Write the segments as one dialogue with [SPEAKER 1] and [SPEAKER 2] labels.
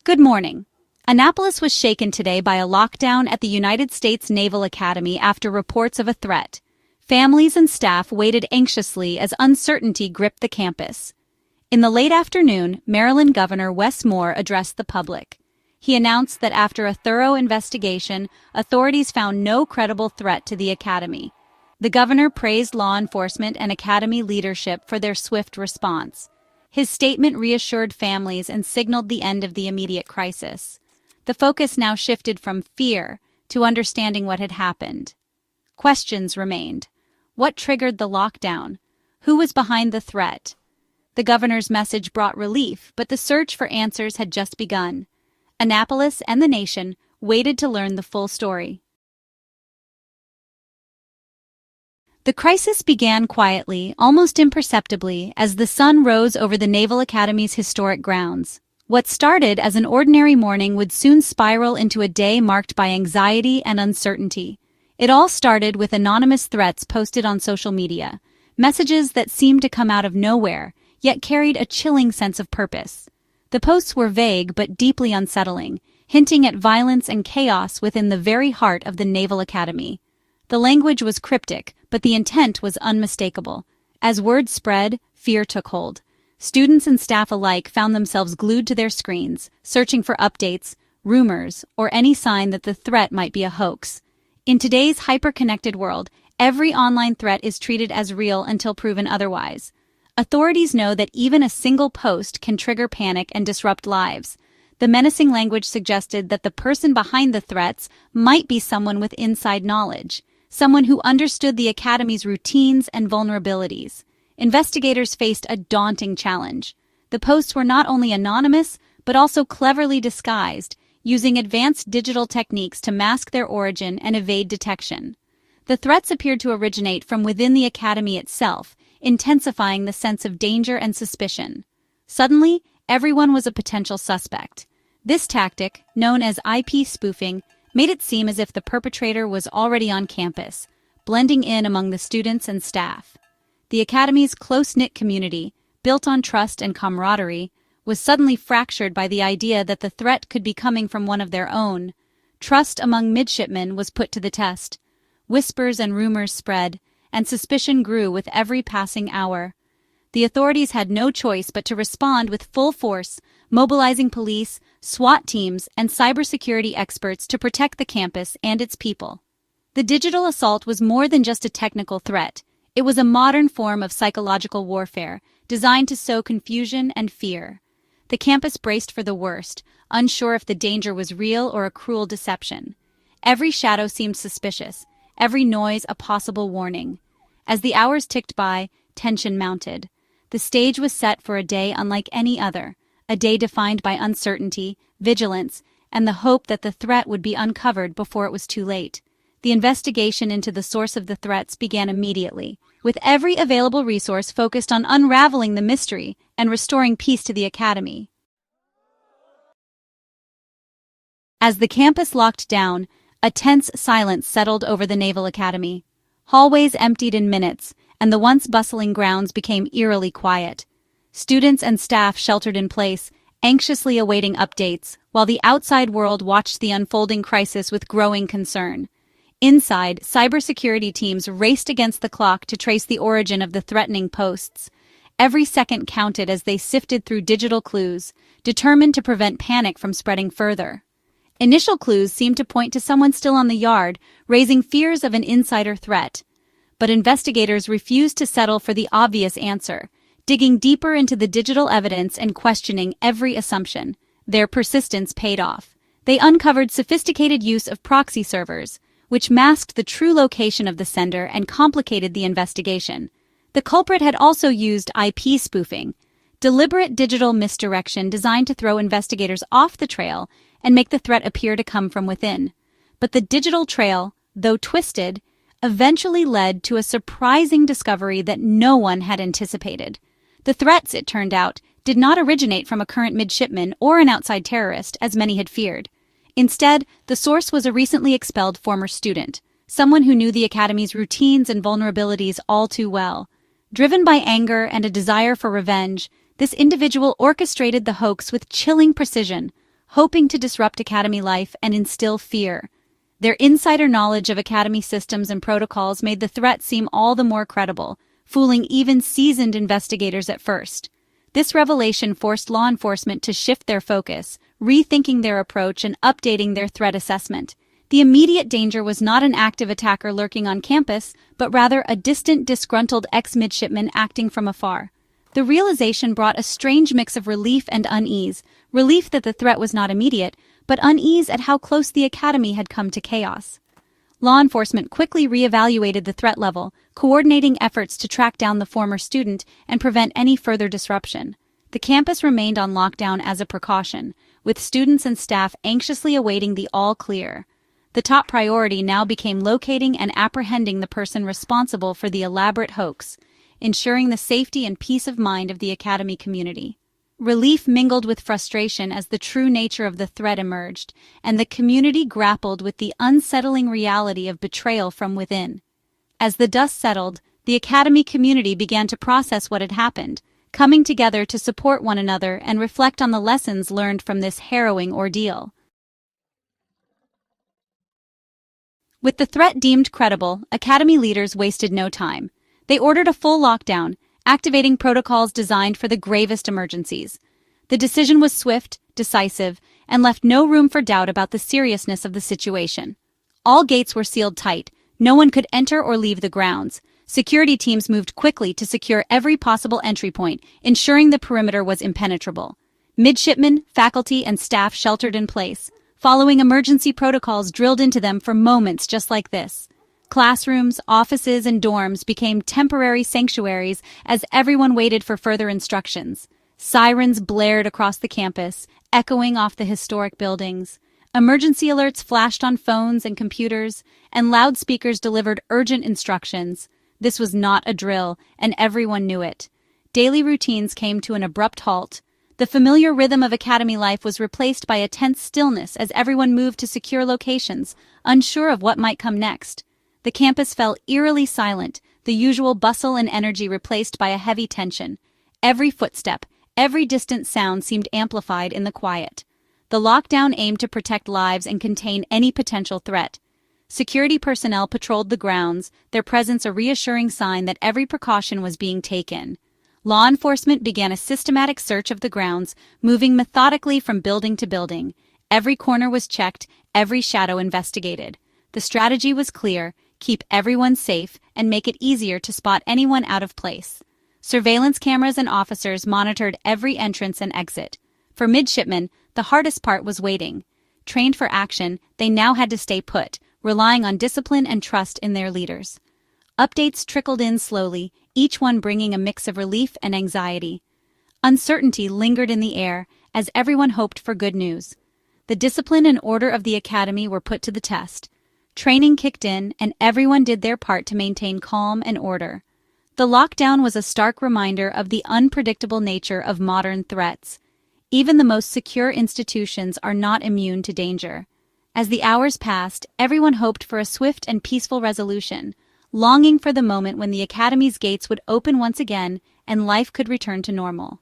[SPEAKER 1] Good morning. Annapolis was shaken today by a lockdown at the United States Naval Academy after reports of a threat. Families and staff waited anxiously as uncertainty gripped the campus. In the late afternoon, Maryland Governor Wes Moore addressed the public. He announced that after a thorough investigation, authorities found no credible threat to the academy. The governor praised law enforcement and academy leadership for their swift response. His statement reassured families and signaled the end of the immediate crisis. The focus now shifted from fear to understanding what had happened. Questions remained. What triggered the lockdown? Who was behind the threat? The governor's message brought relief, but the search for answers had just begun. Annapolis and the nation waited to learn the full story. The crisis began quietly, almost imperceptibly, as the sun rose over the Naval Academy's historic grounds. What started as an ordinary morning would soon spiral into a day marked by anxiety and uncertainty. It all started with anonymous threats posted on social media, messages that seemed to come out of nowhere, yet carried a chilling sense of purpose. The posts were vague but deeply unsettling, hinting at violence and chaos within the very heart of the Naval Academy. The language was cryptic, but the intent was unmistakable. As word spread, fear took hold. Students and staff alike found themselves glued to their screens, searching for updates, rumors, or any sign that the threat might be a hoax. In today's hyper-connected world, every online threat is treated as real until proven otherwise. Authorities know that even a single post can trigger panic and disrupt lives. The menacing language suggested that the person behind the threats might be someone with inside knowledge, someone who understood the academy's routines and vulnerabilities. Investigators faced a daunting challenge. The posts were not only anonymous, but also cleverly disguised, using advanced digital techniques to mask their origin and evade detection. The threats appeared to originate from within the academy itself, intensifying the sense of danger and suspicion. Suddenly, everyone was a potential suspect. This tactic, known as IP spoofing, made it seem as if the perpetrator was already on campus, blending in among the students and staff. The academy's close-knit community, built on trust and camaraderie, was suddenly fractured by the idea that the threat could be coming from one of their own. Trust among midshipmen was put to the test. Whispers and rumors spread, and suspicion grew with every passing hour. The authorities had no choice but to respond with full force, mobilizing police, SWAT teams, and cybersecurity experts to protect the campus and its people. The digital assault was more than just a technical threat. It was a modern form of psychological warfare, designed to sow confusion and fear. The campus braced for the worst, unsure if the danger was real or a cruel deception. Every shadow seemed suspicious, every noise a possible warning. As the hours ticked by, tension mounted. The stage was set for a day unlike any other, a day defined by uncertainty, vigilance, and the hope that the threat would be uncovered before it was too late. The investigation into the source of the threats began immediately, with every available resource focused on unraveling the mystery and restoring peace to the academy. As the campus locked down, a tense silence settled over the Naval Academy. Hallways emptied in minutes, and the once bustling grounds became eerily quiet. Students and staff sheltered in place, anxiously awaiting updates, while the outside world watched the unfolding crisis with growing concern. Inside, cybersecurity teams raced against the clock to trace the origin of the threatening posts. Every second counted as they sifted through digital clues, determined to prevent panic from spreading further. Initial clues seemed to point to someone still on the yard, raising fears of an insider threat. But investigators refused to settle for the obvious answer, digging deeper into the digital evidence and questioning every assumption. Their persistence paid off. They uncovered sophisticated use of proxy servers, which masked the true location of the sender and complicated the investigation. The culprit had also used IP spoofing, deliberate digital misdirection designed to throw investigators off the trail and make the threat appear to come from within. But the digital trail, though twisted, eventually led to a surprising discovery that no one had anticipated. The threats, it turned out, did not originate from a current midshipman or an outside terrorist, as many had feared. Instead, the source was a recently expelled former student, someone who knew the academy's routines and vulnerabilities all too well. Driven by anger and a desire for revenge, this individual orchestrated the hoax with chilling precision, hoping to disrupt Academy life and instill fear. Their insider knowledge of Academy systems and protocols made the threat seem all the more credible, fooling even seasoned investigators at first. This revelation forced law enforcement to shift their focus, rethinking their approach and updating their threat assessment. The immediate danger was not an active attacker lurking on campus, but rather a distant, disgruntled ex-midshipman acting from afar. The realization brought a strange mix of relief and unease, relief that the threat was not immediate, but unease at how close the Academy had come to chaos. Law enforcement quickly reevaluated the threat level, coordinating efforts to track down the former student and prevent any further disruption. The campus remained on lockdown as a precaution, with students and staff anxiously awaiting the all-clear. The top priority now became locating and apprehending the person responsible for the elaborate hoax, ensuring the safety and peace of mind of the Academy community. Relief mingled with frustration as the true nature of the threat emerged, and the community grappled with the unsettling reality of betrayal from within. As the dust settled, the Academy community began to process what had happened, coming together to support one another and reflect on the lessons learned from this harrowing ordeal. With the threat deemed credible, Academy leaders wasted no time. They ordered a full lockdown, activating protocols designed for the gravest emergencies. The decision was swift, decisive, and left no room for doubt about the seriousness of the situation. All gates were sealed tight. No one could enter or leave the grounds. Security teams moved quickly to secure every possible entry point, ensuring the perimeter was impenetrable. Midshipmen, faculty, and staff sheltered in place, following emergency protocols drilled into them for moments just like this. Classrooms, offices, and dorms became temporary sanctuaries as everyone waited for further instructions. Sirens blared across the campus, echoing off the historic buildings. Emergency alerts flashed on phones and computers, and loudspeakers delivered urgent instructions. This was not a drill, and everyone knew it. Daily routines came to an abrupt halt. The familiar rhythm of Academy life was replaced by a tense stillness as everyone moved to secure locations, unsure of what might come next. The campus fell eerily silent, the usual bustle and energy replaced by a heavy tension. Every footstep, every distant sound seemed amplified in the quiet. The lockdown aimed to protect lives and contain any potential threat. Security personnel patrolled the grounds, their presence a reassuring sign that every precaution was being taken. Law enforcement began a systematic search of the grounds, moving methodically from building to building. Every corner was checked, every shadow investigated. The strategy was clear: keep everyone safe and make it easier to spot anyone out of place. Surveillance cameras and officers monitored every entrance and exit. For midshipmen, the hardest part was waiting. Trained for action, they now had to stay put, relying on discipline and trust in their leaders. Updates trickled in slowly, each one bringing a mix of relief and anxiety. Uncertainty lingered in the air as everyone hoped for good news. The discipline and order of the Academy were put to the test. Training kicked in, and everyone did their part to maintain calm and order. The lockdown was a stark reminder of the unpredictable nature of modern threats. Even the most secure institutions are not immune to danger. As the hours passed, everyone hoped for a swift and peaceful resolution, longing for the moment when the Academy's gates would open once again and life could return to normal.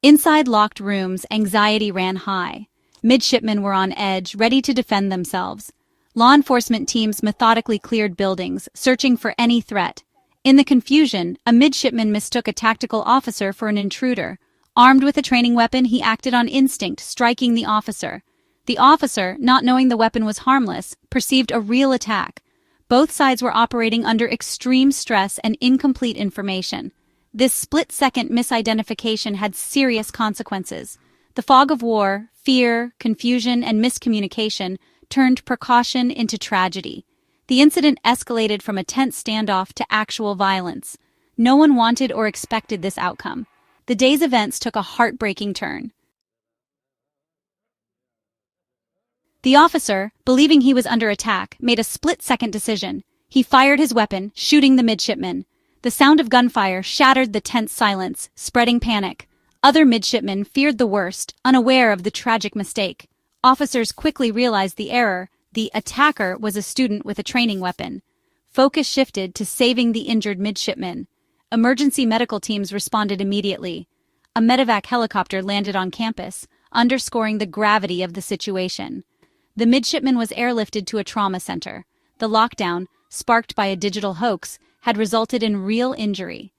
[SPEAKER 1] Inside locked rooms, anxiety ran high. Midshipmen were on edge, ready to defend themselves. Law enforcement teams methodically cleared buildings, searching for any threat. In the confusion, a midshipman mistook a tactical officer for an intruder. Armed with a training weapon, he acted on instinct, striking the officer. The officer, not knowing the weapon was harmless, perceived a real attack. Both sides were operating under extreme stress and incomplete information. This split-second misidentification had serious consequences. The fog of war, fear, confusion, and miscommunication turned precaution into tragedy. The incident escalated from a tense standoff to actual violence. No one wanted or expected this outcome. The day's events took a heartbreaking turn. The officer, believing he was under attack, made a split-second decision. He fired his weapon, shooting the midshipman. The sound of gunfire shattered the tense silence, spreading panic. Other midshipmen feared the worst, unaware of the tragic mistake. Officers quickly realized the error. The attacker was a student with a training weapon. Focus shifted to saving the injured midshipman. Emergency medical teams responded immediately. a medevac helicopter landed on campus, underscoring the gravity of the situation. The midshipman was airlifted to a trauma center. The lockdown, sparked by a digital hoax, had resulted in real injury.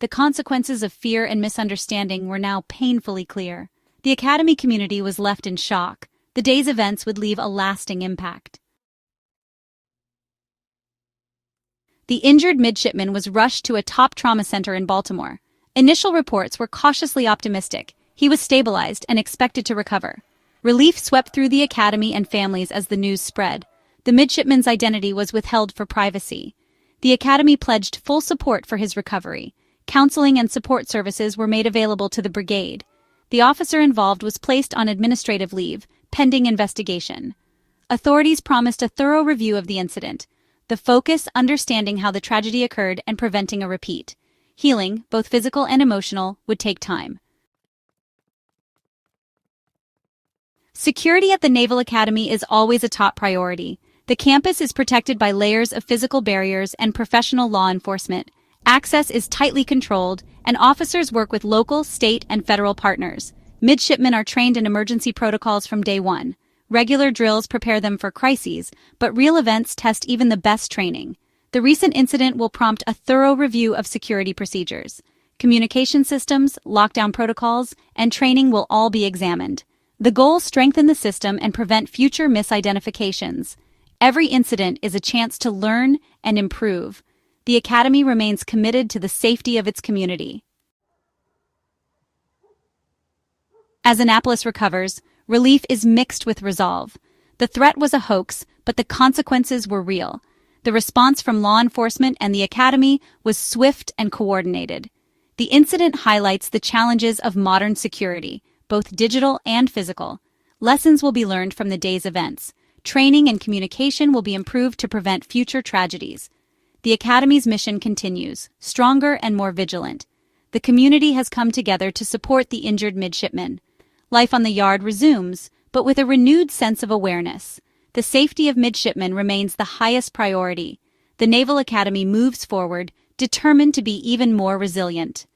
[SPEAKER 1] The consequences of fear and misunderstanding were now painfully clear. The academy community was left in shock. The day's events would leave a lasting impact. The injured midshipman was rushed to a top trauma center in Baltimore. Initial reports were cautiously optimistic. He was stabilized and expected to recover. Relief swept through the academy and families as the news spread. The midshipman's identity was withheld for privacy. The academy pledged full support for his recovery. Counseling and support services were made available to the brigade. The officer involved was placed on administrative leave, pending investigation. Authorities promised a thorough review of the incident. The focus understanding how the tragedy occurred and preventing a repeat. Healing, both physical and emotional, would take time. Security at the Naval Academy is always a top priority. The campus is protected by layers of physical barriers and professional law enforcement. Access is tightly controlled, and officers work with local, state, and federal partners. Midshipmen are trained in emergency protocols from day one. Regular drills prepare them for crises, but real events test even the best training. The recent incident will prompt a thorough review of security procedures. Communication systems, lockdown protocols, and training will all be examined. The goal: strengthen the system and prevent future misidentifications. Every incident is a chance to learn and improve. The Academy remains committed to the safety of its community. As Annapolis recovers, relief is mixed with resolve. The threat was a hoax, but the consequences were real. The response from law enforcement and the Academy was swift and coordinated. The incident highlights the challenges of modern security, both digital and physical. Lessons will be learned from the day's events. Training and communication will be improved to prevent future tragedies. The Academy's mission continues, stronger and more vigilant. The community has come together to support the injured midshipmen. Life on the yard resumes, but with a renewed sense of awareness. The safety of midshipmen remains the highest priority. The Naval Academy moves forward, determined to be even more resilient.